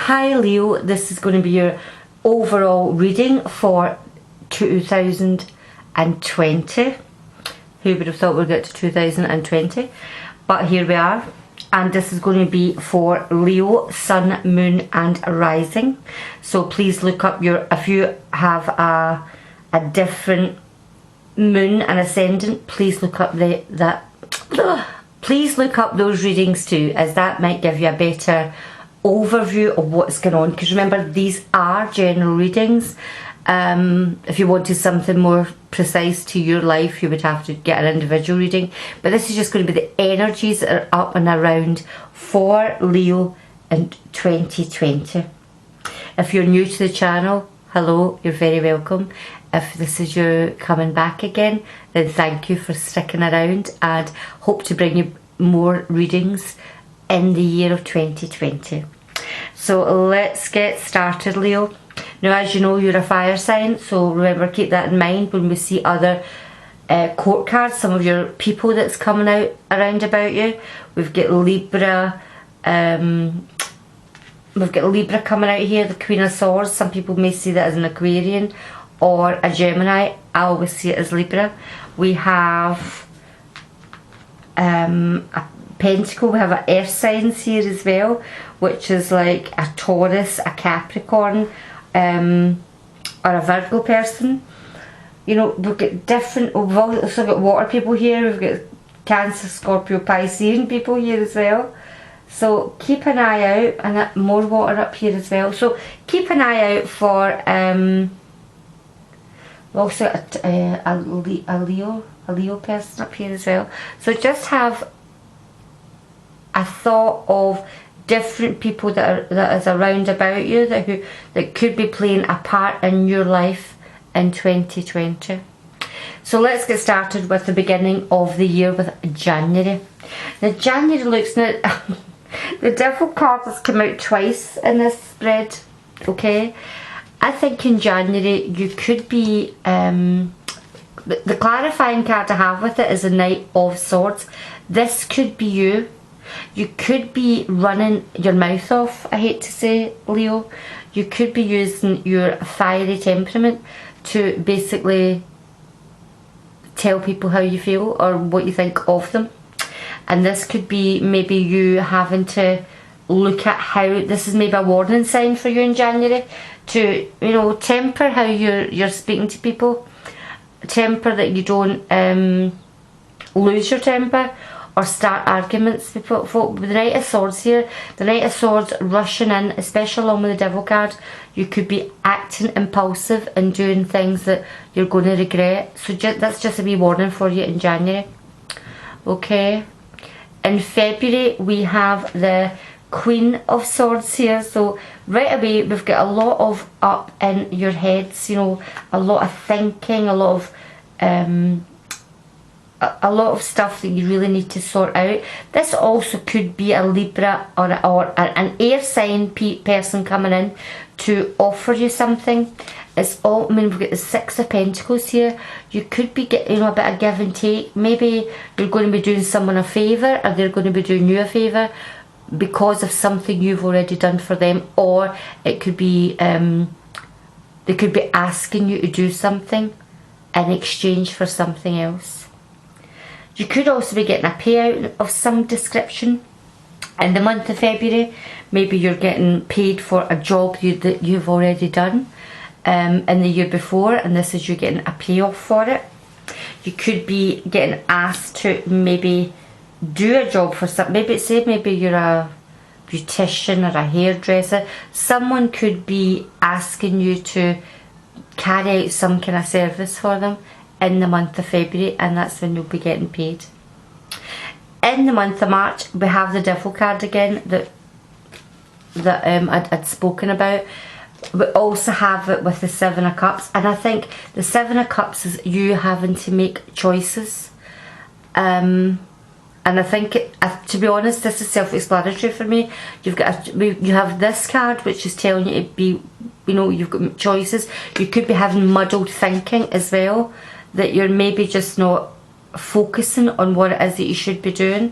Hi Leo, this is going to be your overall reading for 2020. Who would have thought we'd get to 2020? But here we are. And this is going to be for Leo, Sun, Moon and Rising. So please look up if you have a different Moon and Ascendant, please look up please look up those readings too, as that might give you a better overview of what's going on. Because remember, these are general readings. If you wanted something more precise to your life, you would have to get an individual reading. But this is just going to be the energies that are up and around for Leo in 2020. If you're new to the channel, hello, you're very welcome. If this is your coming back again, then thank you for sticking around, and hope to bring you more readings in the year of 2020. So let's get started, Leo. Now, as you know, you're a fire sign, so remember, keep that in mind when we see other court cards, some of your people that's coming out around about you. We've got Libra, coming out here, the Queen of Swords. Some people may see that as an Aquarian or a Gemini. I always see it as Libra. We have a Pentacle. We have an earth signs here as well, which is like a Taurus, a Capricorn, or a Virgo person. You know, we've got different, we've also got water people here. We've got Cancer, Scorpio, Piscean people here as well. So keep an eye out, and more water up here as well. So keep an eye out for also a Leo person up here as well. So just have a thought of different people that is around about you that could be playing a part in your life in 2020. So let's get started with the beginning of the year with January. Now January looks now the Devil card has come out twice in this spread. Okay, I think in January you could be the clarifying card I have with it is a Knight of Swords. This could be you. You could be running your mouth off, I hate to say, Leo. You could be using your fiery temperament to basically tell people how you feel or what you think of them. And this could be maybe you having to look at how, this is maybe a warning sign for you in January, to, you know, temper how you're speaking to people. Temper that you don't lose your temper or start arguments with people. With the Knight of Swords here, the Knight of Swords rushing in, especially along with the Devil card, you could be acting impulsive and doing things that you're going to regret. So that's just a wee warning for you in January. Okay. In February, we have the Queen of Swords here. So right away, we've got a lot of up in your heads, you know, a lot of thinking, a lot of stuff that you really need to sort out. This also could be a Libra or an air sign person coming in to offer you something. It's all, I mean, we've got the Six of Pentacles here. You could be getting, you know, a bit of give and take. Maybe you're going to be doing someone a favour, or they're going to be doing you a favour because of something you've already done for them. Or it could be they could be asking you to do something in exchange for something else. You could also be getting a payout of some description in the month of February. Maybe you're getting paid for a job that you've already done in the year before, and this is you getting a payoff for it. You could be getting asked to maybe do a job for some, maybe you're a beautician or a hairdresser. Someone could be asking you to carry out some kind of service for them in the month of February, and that's when you'll be getting paid. In the month of March, we have the Devil card again that I'd spoken about. We also have it with the Seven of Cups, and I think the Seven of Cups is you having to make choices. And I think, to be honest, this is self-explanatory for me. You have this card which is telling you to be, you know, you've got choices. You could be having muddled thinking as well, that you're maybe just not focusing on what it is that you should be doing.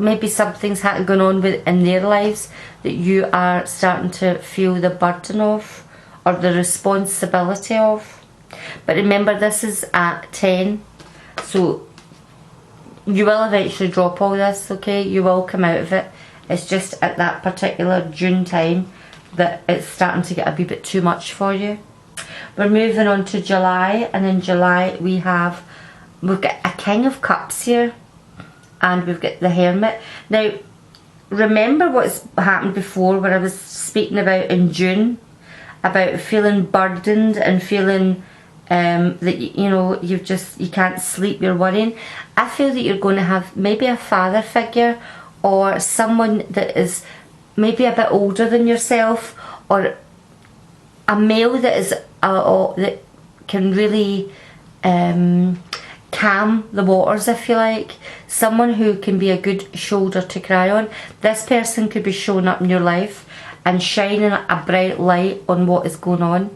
maybe something's going on in their lives that you are starting to feel the burden of, or the responsibility of. But remember, this is at 10, so you will eventually drop all this, okay? You will come out of it. It's just at that particular June time that it's starting to get a wee bit too much for you. We're moving on to July, and in July we've got a King of Cups here, and we've got the Hermit. Now, remember what's happened before when I was speaking about in June, about feeling burdened and feeling that you can't sleep, you're worrying. I feel that you're going to have maybe a father figure, or someone that is maybe a bit older than yourself, or a male that is that can really calm the waters, if you like. Someone who can be a good shoulder to cry on. This person could be showing up in your life and shining a bright light on what is going on.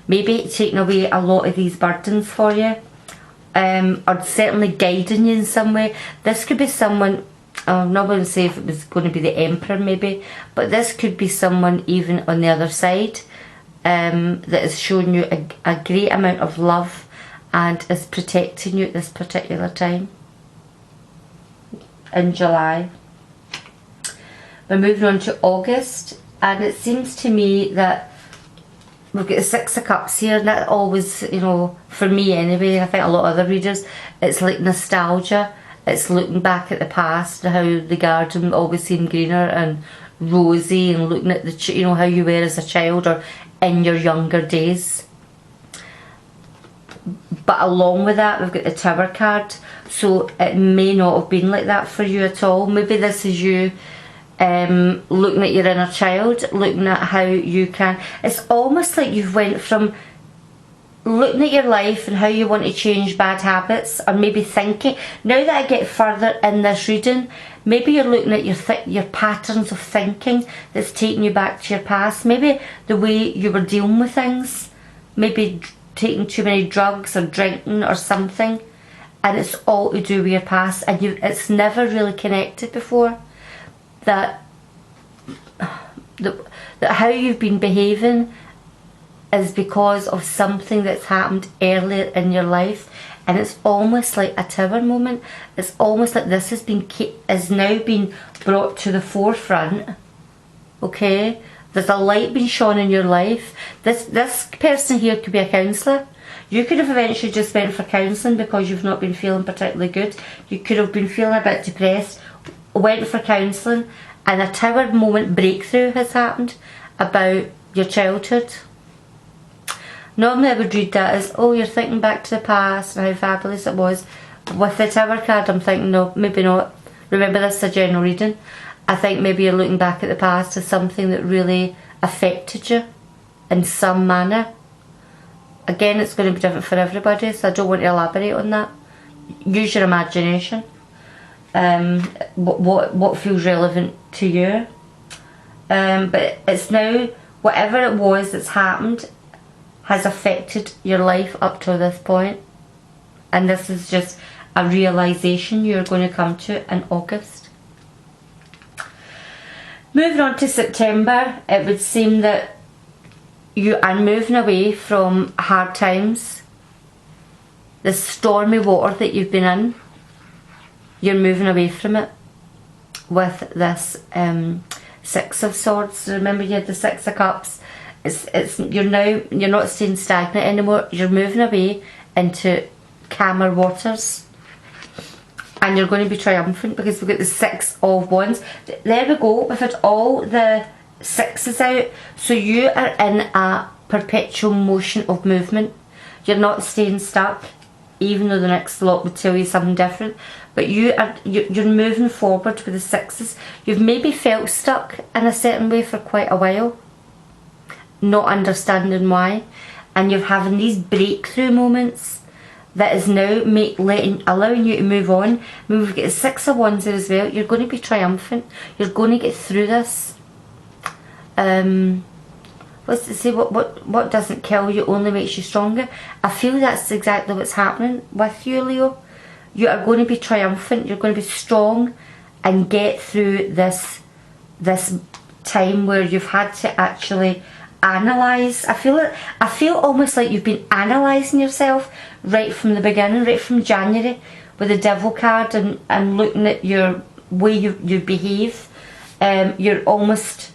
Maybe taking away a lot of these burdens for you, or certainly guiding you in some way. This could be someone, I'm not going to say if it was going to be the Emperor maybe, but this could be someone even on the other side that is showing you a great amount of love and is protecting you at this particular time in July. We're moving on to August, and it seems to me that we've got the Six of Cups here, and that always, for me anyway, I think a lot of other readers, it's like nostalgia. It's looking back at the past and how the garden always seemed greener and rosy, and looking at how you were as a child or in your younger days. But along with that, we've got the Tower card, so it may not have been like that for you at all. Maybe this is you looking at your inner child, looking at how you can. It's almost like you've went from looking at your life and how you want to change bad habits, or maybe thinking. Now that I get further in this reading, maybe you're looking at your patterns of thinking that's taking you back to your past. Maybe the way you were dealing with things, maybe taking too many drugs or drinking or something, and it's all to do with your past, and it's never really connected before. That how you've been behaving is because of something that's happened earlier in your life, and it's almost like a Tower moment. It's almost like this is now being brought to the forefront. Okay, there's a light being shone in your life. This person here could be a counsellor. You could have eventually just went for counselling because you've not been feeling particularly good. You could have been feeling a bit depressed, went for counselling, and a Tower moment breakthrough has happened about your childhood. Normally I would read that as, oh, you're thinking back to the past and how fabulous it was. With the Tower card, I'm thinking, no, maybe not. Remember, this is a general reading. I think maybe you're looking back at the past as something that really affected you in some manner. Again, it's going to be different for everybody, so I don't want to elaborate on that. Use your imagination. What feels relevant to you. But it's now, whatever it was that's happened has affected your life up to this point, and this is just a realisation you're going to come to in August. Moving on to September, it would seem that you are moving away from hard times, the stormy water that you've been in. You're moving away from it with this Six of Swords. Remember, you had the Six of Cups. You're not staying stagnant anymore. You're moving away into calmer waters, and you're going to be triumphant because we've got the Six of Wands. There we go. We've had all the sixes out, so you are in a perpetual motion of movement. You're not staying stuck, even though the next lot would tell you something different. But you're moving forward with the sixes. You've maybe felt stuck in a certain way for quite a while, not understanding why, and you're having these breakthrough moments that is now allowing you to move on. I mean, we've got the Six of Wands there as well. You're going to be triumphant. You're going to get through this. What's to say? What doesn't kill you only makes you stronger. I feel that's exactly what's happening with you, Leo. You are going to be triumphant. You're going to be strong, and get through this time where you've had to actually analyse. I feel almost like you've been analysing yourself right from the beginning, right from January, with the Devil card, and looking at your way you behave. You're almost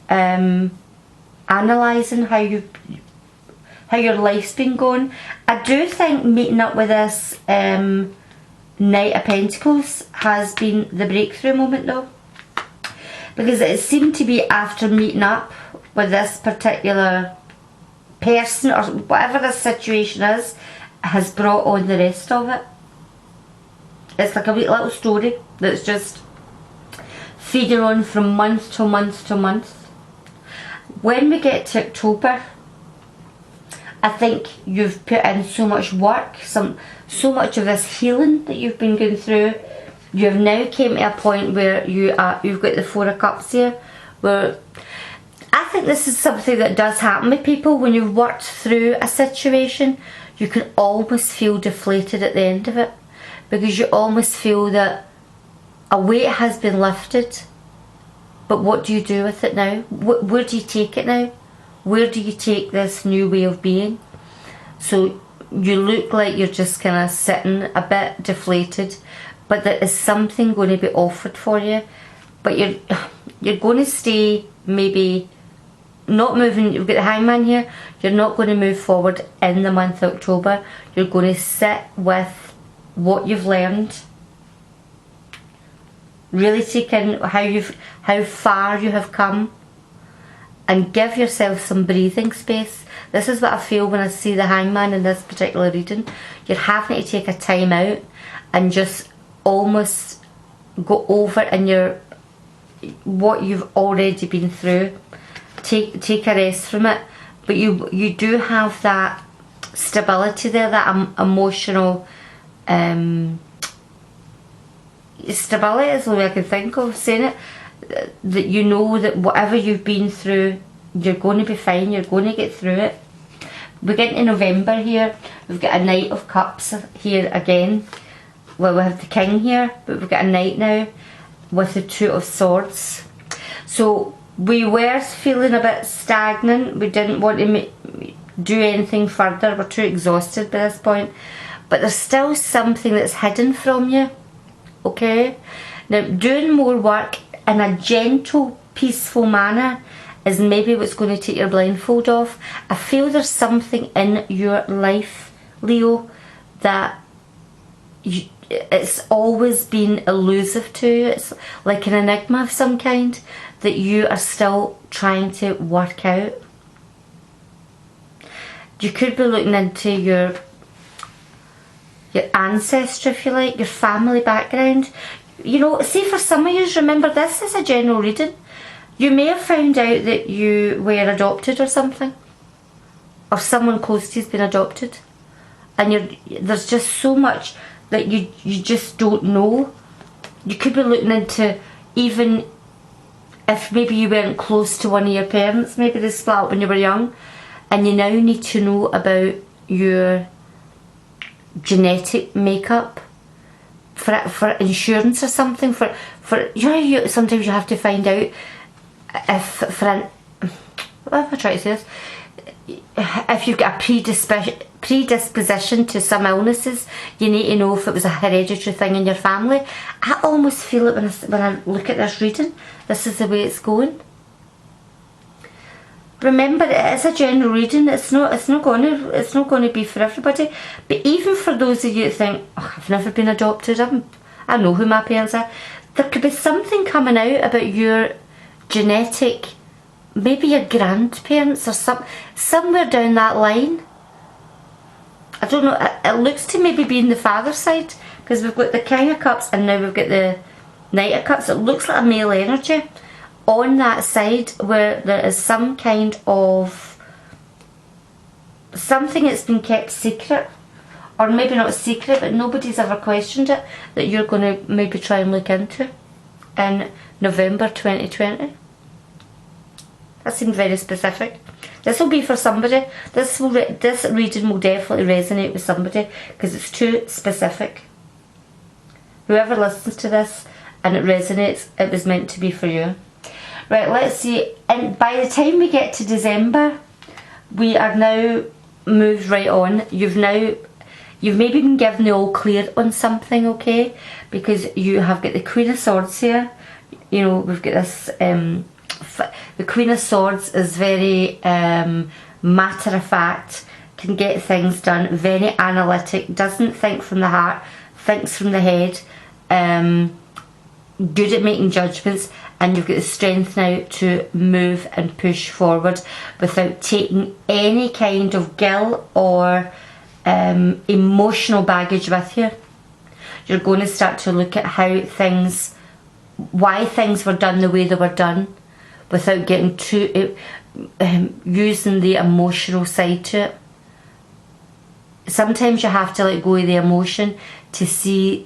analysing how your life's been going. I do think meeting up with this Knight of Pentacles has been the breakthrough moment though, because it seemed to be after meeting up with this particular person, or whatever the situation is, has brought on the rest of it. It's like a wee little story that's just feeding on from month to month to month. When we get to October, I think you've put in so much work, so much of this healing that you've been going through. You've now came to a point where you've got the Four of Cups here, where I think this is something that does happen with people. When you've worked through a situation, you can almost feel deflated at the end of it, because you almost feel that a weight has been lifted, but what do you do with it now? Where do you take it now? Where do you take this new way of being? So you look like you're just kind of sitting a bit deflated, but there is something going to be offered for you, but you're going to stay, maybe not moving. You've got the Hangman here. You're not going to move forward in the month of October. You're going to sit with what you've learned, really take in how far you have come, and give yourself some breathing space. This is what I feel when I see the Hangman in this particular reading. You're having to take a time out and just almost go over in what you've already been through. Take a rest from it, but you do have that stability there, that emotional stability is the way I can think of saying it, that you know that whatever you've been through, you're going to be fine, you're going to get through it. We get into November here, we've got a Knight of Cups here again. Well, we have the King here, but we've got a Knight now with the Two of Swords. So we were feeling a bit stagnant, we didn't want to do anything further, we're too exhausted by this point, but there's still something that's hidden from you, okay? Now, doing more work in a gentle, peaceful manner is maybe what's going to take your blindfold off. I feel there's something in your life, Leo, that it's always been elusive to you. It's like an enigma of some kind that you are still trying to work out. You could be looking into your ancestry, if you like, your family background. You know, see, for some of you, remember, this is a general reading. You may have found out that you were adopted or something, or someone close to you's been adopted, and there's just so much that you just don't know. You could be looking into, even if maybe you weren't close to one of your parents, maybe they split up when you were young, and you now need to know about your genetic makeup for insurance or something, for you know, sometimes you have to find out if what am I trying to say this? If you've got a predisposition to some illnesses, you need to know if it was a hereditary thing in your family. I almost feel it when I look at this reading. This is the way it's going. Remember, it is a general reading. It's not going to be for everybody. But even for those of you that think, oh, I've never been adopted, I know who my parents are, there could be something coming out about your genetic, maybe your grandparents or somewhere down that line. I don't know. It looks to maybe be in the father's side, because we've got the King of Cups and now we've got the Knight of Cups. It looks like a male energy on that side, where there is some kind of something that's been kept secret, or maybe not secret, but nobody's ever questioned it, that you're going to maybe try and look into in November 2020. That seems very specific. This will be for somebody. This reading will definitely resonate with somebody, because it's too specific. Whoever listens to this and it resonates, it was meant to be for you. Right, let's see. And by the time we get to December, we are now moved right on. You've maybe been given the all clear on something, okay? Because you have got the Queen of Swords here. You know, we've got this, the Queen of Swords is very matter of fact, can get things done, very analytic, doesn't think from the heart, thinks from the head, good at making judgments, and you've got the strength now to move and push forward without taking any kind of guilt or emotional baggage with you. You're going to start to look at why things were done the way they were done, without getting too using the emotional side to it. Sometimes you have to let go of the emotion to see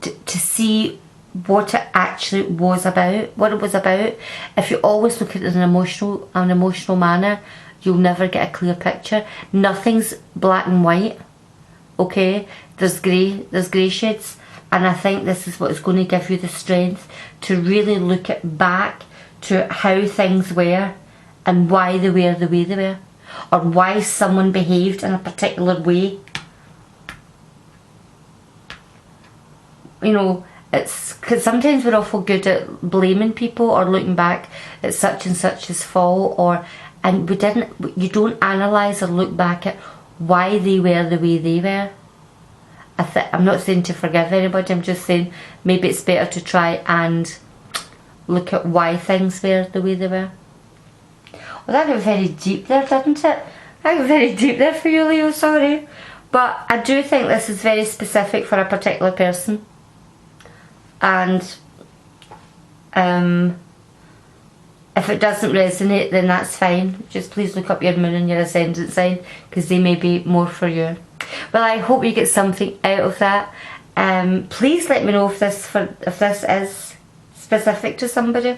to see what it actually was about, what it was about. If you always look at it in an emotional manner, you'll never get a clear picture. Nothing's black and white, okay? There's grey shades, and I think this is what is going to give you the strength to really look back to how things were and why they were the way they were, or why someone behaved in a particular way. You know, it's because sometimes we're awful good at blaming people or looking back at such and such's fault, and you don't analyse or look back at why they were the way they were. I'm not saying to forgive anybody, I'm just saying maybe it's better to try and look at why things were the way they were. Well, that got very deep there, didn't it? That got very deep there for you, Leo, sorry. But I do think this is very specific for a particular person. And if it doesn't resonate, then that's fine. Just please look up your moon and your ascendant sign, because they may be more for you. Well, I hope you get something out of that. Please let me know if this is specific to somebody.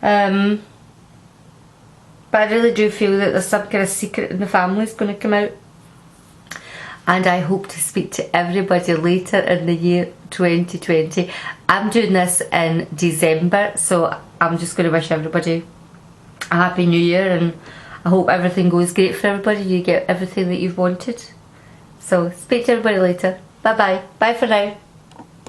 But I really do feel that there's some kind of secret in the family is going to come out. And I hope to speak to everybody later in the year 2020. I'm doing this in December, so I'm just going to wish everybody a happy new year, and I hope everything goes great for everybody. You get everything that you've wanted. So speak to everybody later. Bye bye. Bye for now.